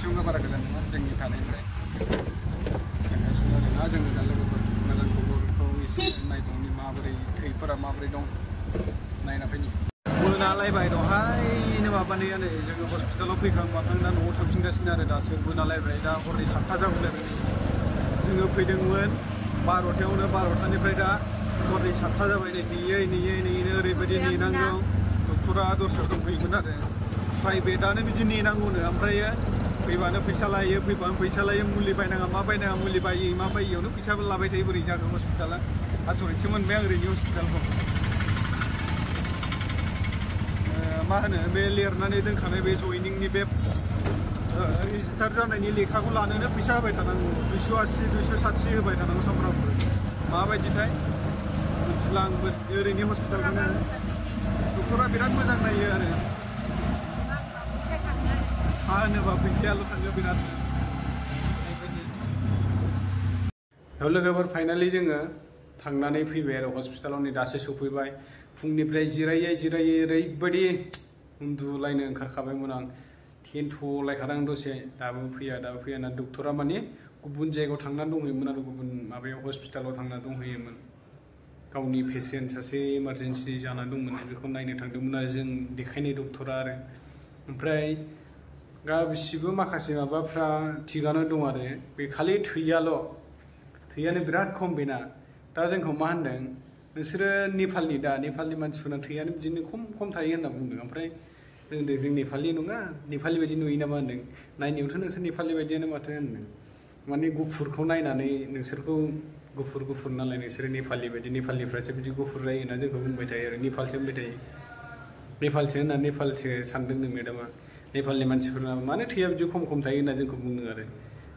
खाथियावनो बारा गोजान नङा जोंनि थानायनिफ्राय थांगासिनो आरोना जोङो दा लोगोफोर मोजां खबरखौ एसे नायबावनि माबोरै थैफोरा माबोरै दं नायना फैनि मोनालायबाय दहायनो माबानायानो जोङो हस्पिटालाव फैखां माखां दा न'आव थांफिनगासिनो आरो दासो मोनालायबाय दा हरनि 7टा जागौलायबाय जोङो फैदोंमोन 12टायावनो 12टानिफ्राय दा हरनि 7टा जाबाय नेयैनो ओरैबायदि नेनांगौ डक्टरा दस्रायाव दंफैयोमोन आरो प्राइभेटआनो बिदि नेनांगौनो ओमफ्राय फैबानो फैसा लायो फैबानो फैसा लायो मुलि बायनाङा मा बायनाङा मुलि बायै मा बायैयावनो फैसाबो लाबाय थायो बोरै जागोन हस्पिटाला आसरितसो मोनबाय आं ओरैनि हस्पिटालखौ मा होनो बे लिरनानै दोनखानाय बे जयनिंनि बे रेजिस्टार जानायनि लेखाखौ लानोनो फैसा होबाय थानांगौ 280 270 होबाय थानांगौ सामफ्रामबो माबायदिथाय मिथिला आंबो ओरैनि हस्पिटालखौनो डक्टरा बिराद मोजां नायो आरो मा होनोबा फैसायाल' थाङो बिराद लोगोफोर फाइनालि जोङो थांनानै फैबाय आरो हस्पिटालाव नै दासो सफैबाय फुंनिफ्राय जिरायै ओरैबायदि उन्दुलायनो ओंखारखाबायमोन आं थेन्थ'लायखादों दसे दाबो फैया ना डक्टरा माने गुबुन जायगायाव थांनानै दंहैयोमोन आरो गुबुन माबायाव हस्पिटालाव थांना दंहैयोमोन गावनि पेसेन्ट सासे इमारजेन्सि जाना दंमोन बेखौ नायनो थांदोंमोन आरो जों देखायनाय डक्टरा आरो ओमफ्राय गासिबो माखासे माबाफ्रा थिगानो दं आरो बे खालि थैयानो बिराद खम बेना दा जोंखौ मा होनदों नोंसोरो नेपालनि मानसिफोरना थैयानो बिदिनो खम थायो होनना बुंदों ओमफ्राय जों नेपालि नङा नेपालि बायदि नुयो नामा होनदों नायनायावथ' नोंसोर नेपालि बायदियानो माथो होनदों माने गुफुरखौ नायनानै नोंसोरखौ गुफुर नालाय नोंसोरो नेपालि बायदि नेपालिफ्रासो बिदि गुफुर जायो होनना जोंखौ बुंबाय थायो आरो नेपालसो होनबाय थायो नेपालसो सानदों नों मेदामा नेपालनि मानसिफोरना मानो थैया बिदि खम थायो होनना जोंखौ बुंदों आरो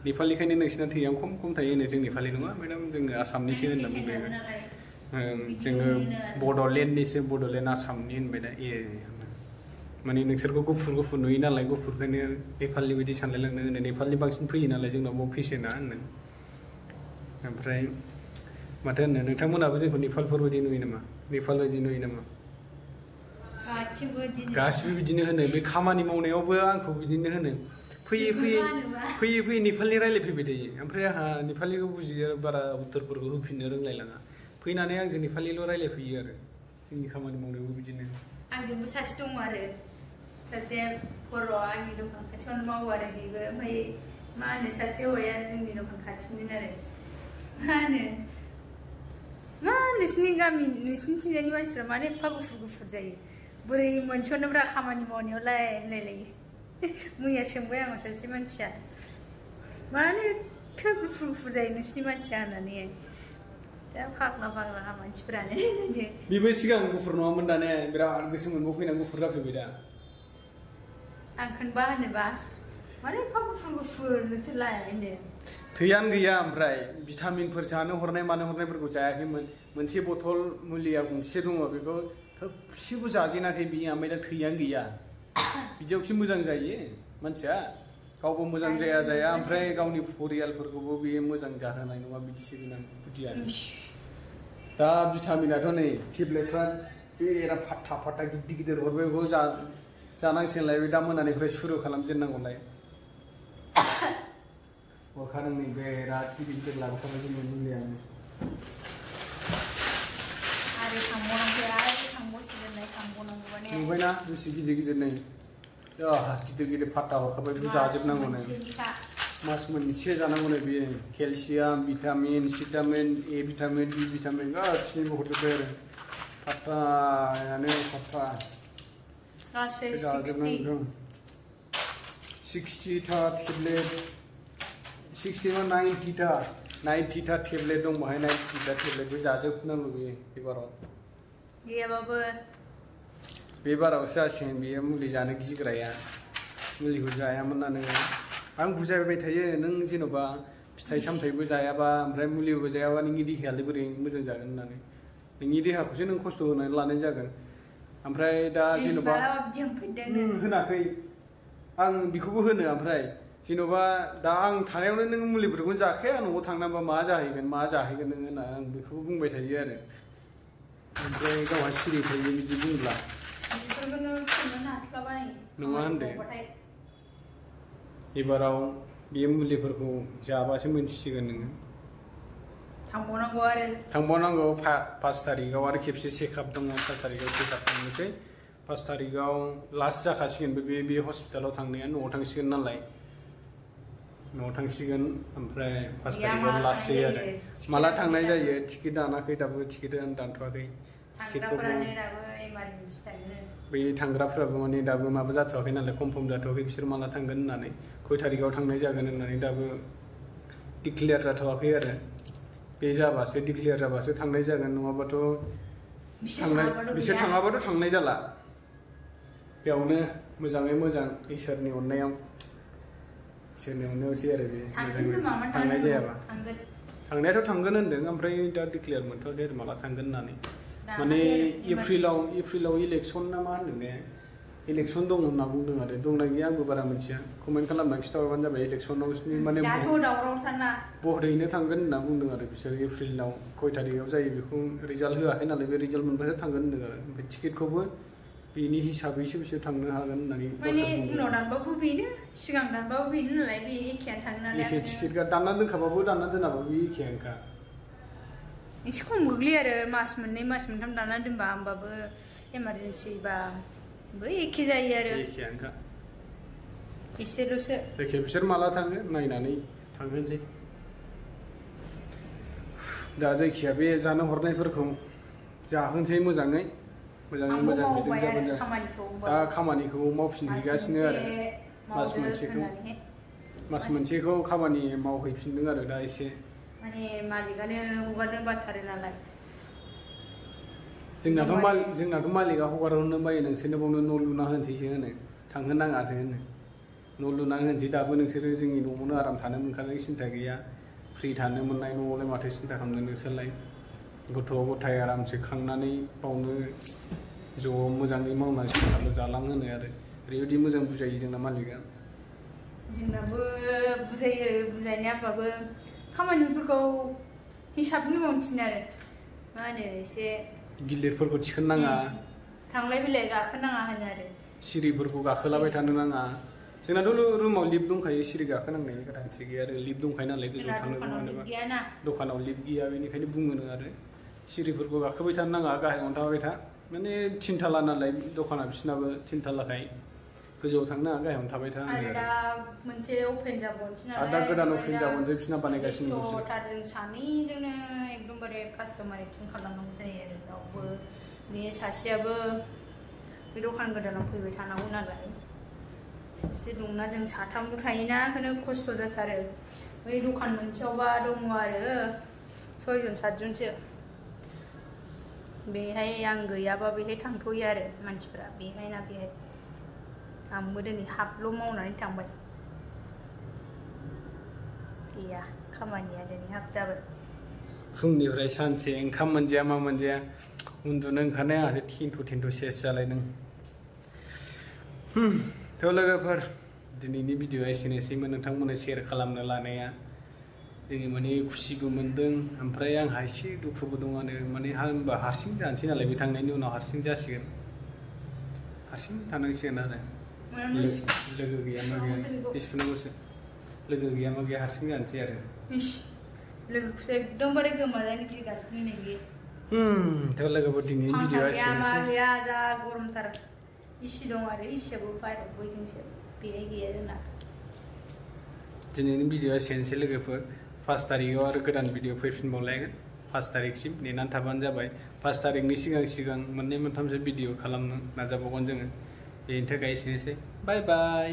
नेपालिखायनो नोंसिना थैया खम थायो होनो जों नेपालि नङा मेदाम जोङो आसामनिसो होनना बुंबाय जोङो बड'लेण्ड आसामनि होनबाय दा माने नोंसोरखौ गुफुर नुयो नालाय गुफुरखायनो नेपालि बायदि सानलायलांनो होनो नेपालनि बांसिन फैयो नालाय जोंनाव बाव पेसेन्टआ होनो ओमफ्राय माथो होनो नोंथांमोनाबो जोंखौ नेपालफोर बायदि नुयो नामा गासिबो बिदिनो होनो बे खामानि मावनायावबो आंखौ बिदिनो होनो फैयै नेपालि रायलायफैबाय थायो ओमफ्राय आंहा नेपालिखौ बुजियो बारा उत्तरफोरखौ होफिननो रोंलायलाङा फैनानै आंजों नेपालिल' रायलायफैयो आरो जोंनि खामानि मावनायावबो बिदिनो आंजोंबो सासे दङ आरो सासे बर'आ आंनि दखान खाथियावनो मावो आरो बेबो ओमफ्राय मा होनो सासे हौवाया जोंनि दखान खाथिनिनो आरो मा नोंसिनि नोंसिनिथिंजायनि मानसिफ्रा मानो एफा गुफुर जायो बोरै मोनस'नोब्रा खामानि मावनायावलाय होनलायलायो मैया सोंबाय आङो सासे मानसिया मानो एफा गुफुर जायो नोंसिनि मानसिया होननानै दा फाग्ला मानसिफोरानो बेबो सिगां गुफुर नङामोन दाने बिराद गोसो मोनबाव फैनानै गुफुर जाफैबाय दा आं खोनबा होनोबा मानो एफा गुफुर नोंसोरलाय होनो थैयानो गैया ओमफ्राय भिटामिनफोर जानो हरनाय मानो हरनायफोरखौ जायाखैमोन मोनसे बथल मुलिया गंसे दङ बेखौ थोबसेबो जाजेनाखै बियो ओमफ्राय दा थैयानो गैया बिदियावसो मोजां जायो मानसिया गावबो मोजां जाया ओमफ्राय गावनि परियालफोरखौबो बियो मोजां जाहोनाय नङा बिदिसो गोनां बुदियानो दा भिटामिनाथ' नै टेब्लेटफ्रा बिराद फाट्टा गिदिर हरबाय बेखौ जानांसिगोनलाय दा मोनानिफ्राय सुरु खालामजेननांगौलाय हरखादों नै बिराद गिदिर लाबोखाबाय जोंनि मुलियानो नुबायना बेसे गिदिर नै गिदिर फाट्टा हरखाबाय बेखौ जाजोबनांगौनो मास मोनसे जानांगौनो बेयो केलसियाम भिटामिन सिटामिन ए भिटामिन डी भिटामिन गासिबो हरजोब्बाय आरो फाट्टायानो फाट्टा जाजोबनांगौ 60टा टेब्लेट 60 ना 90टा टेब्लेट दं बाहाय 90टा टेब्लेटबो जाजोबनांगौ बेयो एबाराव गैयाबाबो बे बारावसो जासिगोन बेयो मुलि जानो गिग्राया मुलिखौ जायामोन आं बुजायबाय थायो नों जेन'बा फिथाइ सामथाइबो जायाबा ओमफ्राय मुलिबो जायाबा नोंनि देहायालाय बोरै मोजां जागोन होननानै नोंनि देहाखौसो नों खस्थ' होनानै लानाय जागोन ओमफ्राय दा जेन'बा होनाखै आं बेखौबो होनो ओमफ्राय जेन'बा दा आं थानायावनो नों मुलिफोरखौ जाखाया न'आव थांनांबा मा जाहैगोन नों होनना आं बेखौबो बुंबाय थायो आरो ओमफ्राय गावहा सिरि थायो बिदि बुंब्ला नङा होनदों एबाराव बे मुलिफोरखौ जाबासो मोनथिसिगोन नोङो थांबावनांगौ 5 तारिखआव आरो खेबसे चेकआप दङ 5 तारिखआव चेकआप थांनोसै 5 तारिखआव लास्ट जाखासिगोन बे हस्पिटालाव थांनाया न'आव थांसिगोन नालाय न'आव थांसिगोन ओमफ्राय 5 तारिखआव लास्ट जायो आरो माला थांनाय जायो टिकेट दानाखै दाबो टिकेट दानथ'वाखै टिकेटखौबो बै थांग्राफ्राबो माने दाबो माबा जाथ'वाखै नालाय कनफार्म जाथ'वाखै बिसोर माला थांगोन होननानै खय तारिखआव थांनाय जागोन होननानै दाबो डिक्लेयार जाथ'वाखै आरो बे जाबासो डिक्लेयार जाबासो थांनाय जागोन नङाबाथ' बिसोर थाङाबाथ' थांनाय जाला बेयावनो मोजाङै मोजां इसोरनि अननायावसै आरो बे मोजाङै थांनाय जायाबा थांनायाथ' थांगोन होनदों ओमफ्राय दा डिक्लेयार मोनथ'वाखै आरो माला थांगोन होननानै माने एप्रिलाव इलेक्सन ना मा होनदों ने इलेक्सन दं होनना बुंदों आरो दंना गैया आंबो बारा मिथिया कमेन्ट खालामना खिथाहरबानो जाबाय इलेक्सनाव माने भट हैनो थांगोन होनना बुंदों आरो बिसोर एप्रिलाव खय तारिखआव जायो बेखौ रिजाल्ट होआखै नालाय बे रिजाल्ट मोनबासो थांगोन होनदों आरो ओमफ्राय टिकेटखौबो बेनि हिसाबैसो बिसोर थांनो हागोन होननानै उनाव दानबाबो बेनो सिगां दानबाबो बेनो नालाय बे एखेयानो थाङो नालाय एखे टिकेट दानना दोनखाबाबो दानना दोनाबाबो बे एखेयानोखा एसे खम गोग्लैयो आरो मास मोननै मास मोनथाम दानना दोनबा होमबाबो इमारजेन्सिबा बै एखे जायो आरो एखेयानोखा एसेल'सो जायखिया बिसोर माला थाङो नायनानै थांहोनोसै दा जायखिया बे जानो हरनायफोरखौ जाहोनोसै मोजाङै मोजां बिजों जाबानो दा खामानिखौ मावफिनहैगासिनो आरो मास मोनसेखौ खामानि मावहैफिनदों आरो दा एसे माने मालिकानो हगारनो बाथारो नालाय जोंनाथ' मालिका हगारहरनो बायो नोंसोरनो बावनो न' लुना होनोसैसो होनो थांहोनाङासो होनो न' लुनानै होनोसै दाबो नोंसोरो जोंनि न'आवनो आराम थानो मोनखानाय सिन्था गैया फ्रि थानो मोननाय न'आवलाय माथो सिन्था खालामनो नोंसोरलाय गथ' गथाय आरामसे खांनानै बावनो ज' मोजाङै मावनानै संसारल' जालांहोनो आरो ओरैबायदि मोजां बुजायो जोंना मालिका जोंनाबो बुजायो बुजायनाया होमबाबो खामानिफोरखौ हिसाबनि मावनो थिनो आरो मा होनो एसे गिलिरफोरखौ थिखोनाङा थांलाय फैलाय गाखोनाङा होनो आरो सिरिफोरखौ गाखोलाबाय थानो नाङा जोंनाथ' रुमाव लिफ्ट दंखायो सिरि गाखोनांनायनि गोनांथि गैया आरो लिफ्ट दंखायो नालाय गोजौआव थांनो मोनोबा दखानाव लिफ्ट गैया बेनिखायनो बुङोनो आरो सिरिफोरखौ गाखोबाय थानो नाङा गाहायावनो थाबाय था माने 3 ताला नालाय दखाना बिसिनाबो 3 तालाखाय गोजौआव थांनो नाङा गाहायावनो थाबाय था आरो दा मोनसे अपेन जाबावनोसै नालाय दा गोदान अपेन जाबावनोसै बिसिना बानायगासिनो दं जों सानैजोंनो एकदमबारे कास्टमार एटेन्ड खालामनांगौ जायो आरो रावबो बे सासेयाबो बे दखान गोदानाव फैबाय थानांगौ नालाय एसे दंना जों साथामल' थायोना ओंखायनो खस्थ' जाथारो बै दखान मोनसेयावबा दङ आरो 6 जन 7 जनसो बेहाय आं गैयाबा बेहाय थांथ'यो आरो मानसिफ्रा बेहाय ना बेहाय आंबो दिनै हाफल' मावनानै थांबाय गैया खामानिया दिनै हाफ जाबाय फुंनिफ्राय सानसे ओंखाम मोनजाया मा मोनजाया उन्दुनो ओंखारनाय आंहासो थेन्थ' सेस जालायदों थ' लोगोफोर दिनैनि भिडिअ'आ एसेनोसैमोन नोंथांमोननो शेयार खालामनो लानाया जोङो माने खुसिबो मोनदों ओमफ्राय आंहा एसे दुखुबो दं आरो माने होनबा हारसिं जानोसै नालाय बे थांनायनि उनाव हारसिं जासिगोन हारसिं थानांसिगोन आरो लोगो गैया मा गैया बे सुनांगौसो लोगो गैया मा गैया हारसिं जानोसै आरो लोगोखौसो एकदमबारे गोमाजानो गिगासिनो नै बे थ' लोगोफोर दिनैनि भिडिअ'आ एसेनोसै गैया जा गरमथार इसी दं आरो इसियाबो बाहेरायाव बैजोंसो बेहाय गैया जोंना दिनैनि भिडिअ'आ एसेनोसै लोगोफोर 5 तारिखआव आरो गोदान भिडिअ फैफिनबावलायगोन 5 तारिखसिम नेनानै थाबानो जाबाय 5 तारिखनि सिगां मोननै मोनथामसो भिडिअ खालामनो नाजाबावगोन जोङो बेनि थाखाय एसेनोसै बाय बाय